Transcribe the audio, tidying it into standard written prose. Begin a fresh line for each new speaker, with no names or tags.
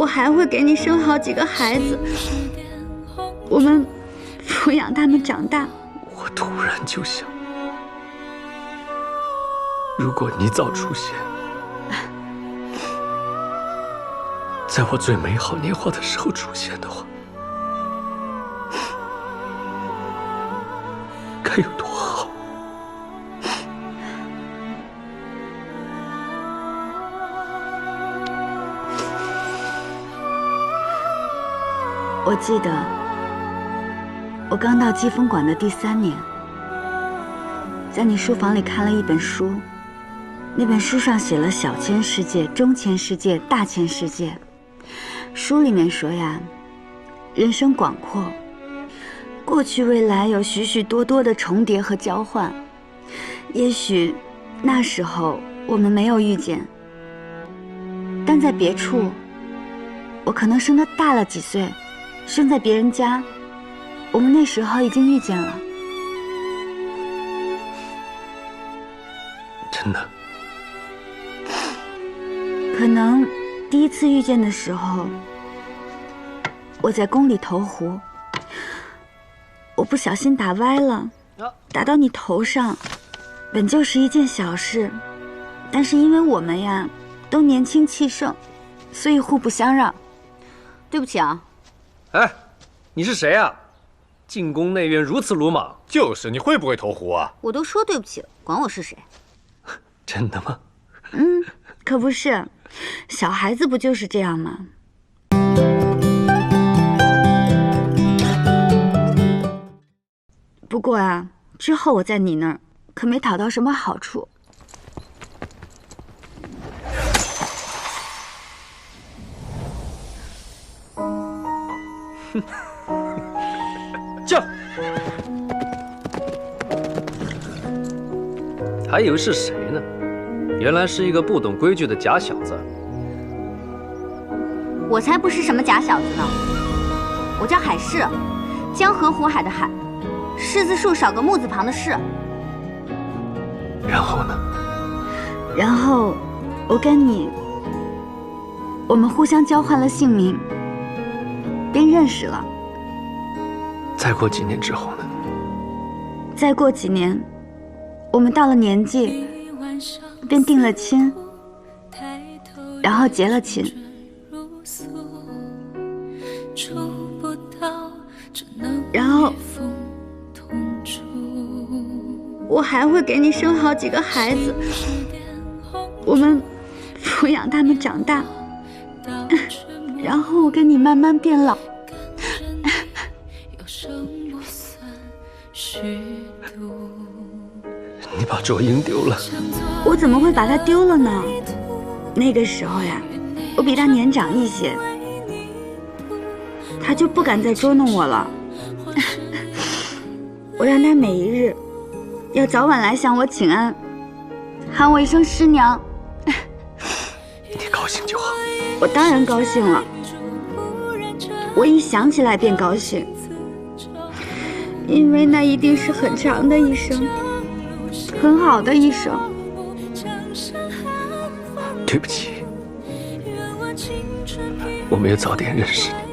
还会给你生好几个孩子，我们抚养他们长大。
我突然就想，如果你早出现，在我最美好年华的时候出现的话，该有多好！
我记得，我刚到季风馆的第3年，在你书房里看了一本书，那本书上写了小千世界、中千世界、大千世界。书里面说呀，人生广阔，过去未来有许许多多的重叠和交换。也许那时候我们没有遇见，但在别处，我可能生得大了几岁，生在别人家，我们那时候已经遇见了。
真的？
可能第一次遇见的时候，我在宫里投壶，我不小心打歪了，打到你头上，本就是一件小事，但是因为我们呀都年轻气盛，所以互不相让。对不起啊。
哎，你是谁啊？进宫内院如此鲁莽。
就是你会不会投壶啊？
我都说对不起了，管我是谁？
真的吗？
可不是，小孩子不就是这样吗？不过啊，之后我在你那儿可没讨到什么好处。
叫！还以为是谁呢，原来是一个不懂规矩的假小子。
我才不是什么假小子呢，我叫海市，江河湖海的海，柿子树少个木字旁的市。
然后呢？
然后我跟你，我们互相交换了姓名，便认识了。
再过几年之后呢？
再过几年，我们到了年纪，便定了亲，然后结了亲。然后我还会给你生好几个孩子，我们抚养他们长大，然后我跟你慢慢变老。
你把卓英丢了。
我怎么会把她丢了呢？那个时候呀，我比她年长一些，她就不敢再捉弄我了。我让她每一日要早晚来向我请安，喊我一声师娘。
你高兴就好。
我当然高兴了，我一想起来便高兴，因为那一定是很长的一生，很好的一生。
对不起，我没有早点认识你。